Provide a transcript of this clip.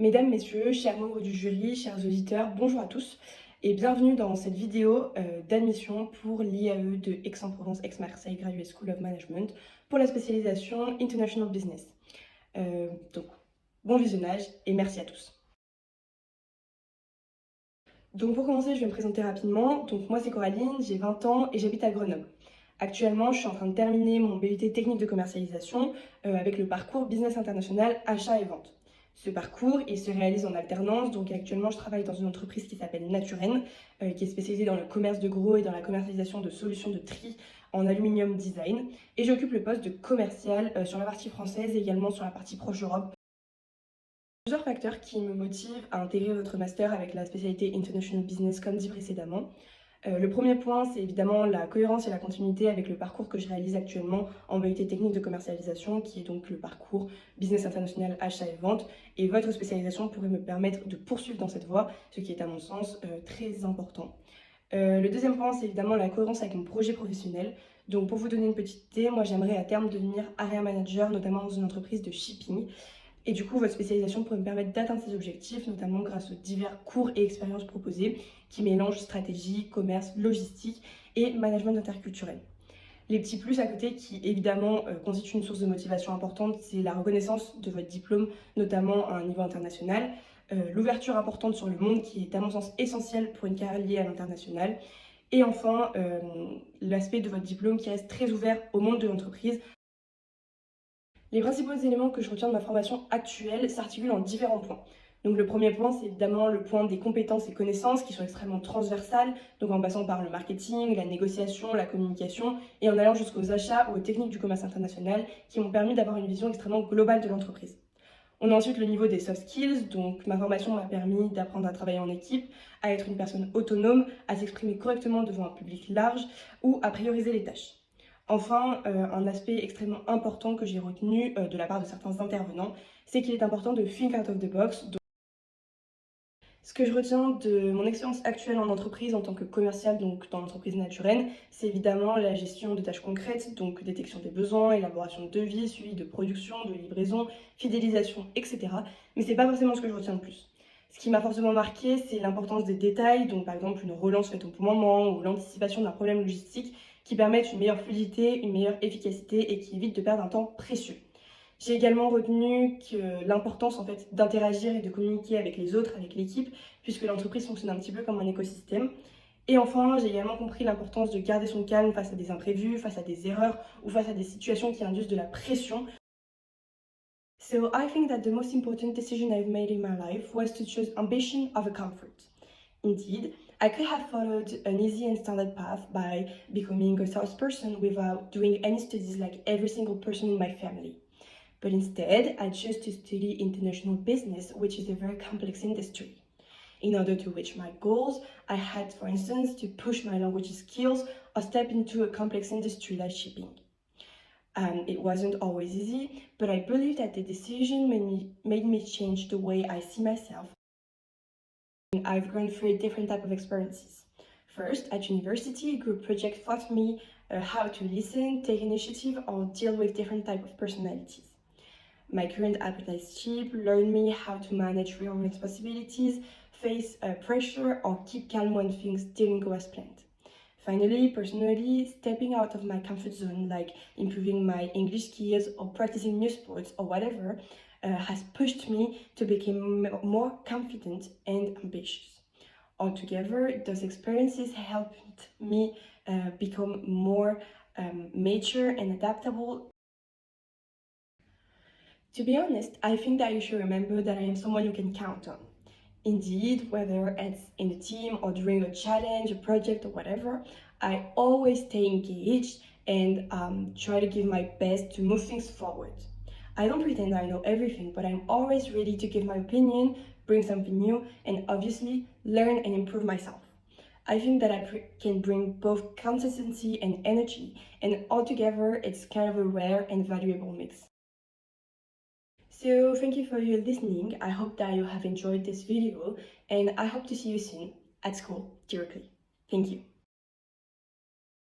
Mesdames, Messieurs, chers membres du jury, chers auditeurs, bonjour à tous et bienvenue dans cette vidéo d'admission pour l'IAE de Aix-en-Provence, Aix-Marseille Graduate School of Management pour la spécialisation International Business. Donc, bon visionnage et merci à tous. Donc pour commencer, je vais me présenter rapidement. Donc moi c'est Coraline, j'ai 20 ans et j'habite à Grenoble. Actuellement, je suis en train de terminer mon BUT technique de commercialisation avec le parcours Business International, achat et vente. Ce parcours, il se réalise en alternance, donc actuellement je travaille dans une entreprise qui s'appelle Naturen, qui est spécialisée dans le commerce de gros et dans la commercialisation de solutions de tri en aluminium design. Et j'occupe le poste de commercial sur la partie française et également sur la partie proche Europe. Plusieurs facteurs qui me motivent à intégrer votre master avec la spécialité International Business comme dit précédemment. Le premier point, c'est évidemment la cohérence et la continuité avec le parcours que je réalise actuellement en BUT technique de commercialisation, qui est donc le parcours Business International, achat et vente. Et votre spécialisation pourrait me permettre de poursuivre dans cette voie, ce qui est à mon sens très important. Le deuxième point, c'est évidemment la cohérence avec mon projet professionnel. Donc pour vous donner une petite idée, moi j'aimerais à terme devenir area manager, notamment dans une entreprise de shipping. Et du coup, votre spécialisation pourrait me permettre d'atteindre ces objectifs, notamment grâce aux divers cours et expériences proposés qui mélangent stratégie, commerce, logistique et management interculturel. Les petits plus à côté qui évidemment constituent une source de motivation importante, c'est la reconnaissance de votre diplôme, notamment à un niveau international, l'ouverture importante sur le monde qui est à mon sens essentielle pour une carrière liée à l'international, et enfin l'aspect de votre diplôme qui reste très ouvert au monde de l'entreprise. Les principaux éléments que je retiens de ma formation actuelle s'articulent en différents points. Donc le premier point, c'est évidemment le point des compétences et connaissances qui sont extrêmement transversales, donc en passant par le marketing, la négociation, la communication, et en allant jusqu'aux achats ou aux techniques du commerce international qui m'ont permis d'avoir une vision extrêmement globale de l'entreprise. On a ensuite le niveau des soft skills, donc ma formation m'a permis d'apprendre à travailler en équipe, à être une personne autonome, à s'exprimer correctement devant un public large ou à prioriser les tâches. Enfin, un aspect extrêmement important que j'ai retenu de la part de certains intervenants, c'est qu'il est important de think out of the box. Ce que je retiens de mon expérience actuelle en entreprise en tant que commercial, donc dans l'entreprise Naturen, c'est évidemment la gestion de tâches concrètes, donc détection des besoins, élaboration de devis, suivi de production, de livraison, fidélisation, etc. Mais c'est pas forcément ce que je retiens le plus. Ce qui m'a fortement marqué, c'est l'importance des détails, donc par exemple une relance faite au bon moment ou l'anticipation d'un problème logistique qui permettent une meilleure fluidité, une meilleure efficacité et qui évite de perdre un temps précieux. J'ai également retenu que l'importance en fait d'interagir et de communiquer avec les autres, avec l'équipe, puisque l'entreprise fonctionne un petit peu comme un écosystème. Et enfin, j'ai également compris l'importance de garder son calme face à des imprévus, face à des erreurs ou face à des situations qui induisent de la pression. So I think that the most important decision I've made in my life was to choose ambition over comfort. Indeed, I could have followed an easy and standard path by becoming a salesperson without doing any studies like every single person in my family. But instead, I chose to study international business, which is a very complex industry. In order to reach my goals, I had, for instance, to push my language skills or step into a complex industry like shipping. It wasn't always easy, but I believe that the decision made me change the way I see myself. I've gone through different types of experiences. First, at university, a group project taught me how to listen, take initiative, or deal with different types of personalities. My current apprenticeship learned me how to manage real responsibilities, face pressure, or keep calm when things didn't go as planned. Finally, personally, stepping out of my comfort zone, like improving my English skills or practicing new sports or whatever, has pushed me to become more confident and ambitious. Altogether, those experiences helped me become more mature and adaptable. To be honest, I think that you should remember that I am someone you can count on. Indeed, whether it's in a team or during a challenge, a project, or whatever, I always stay engaged and try to give my best to move things forward. I don't pretend I know everything, but I'm always ready to give my opinion, bring something new, and obviously learn and improve myself. I think that I can bring both consistency and energy, and altogether it's kind of a rare and valuable mix. So thank you for your listening. I hope that you have enjoyed this video and I hope to see you soon at school directly. Thank you.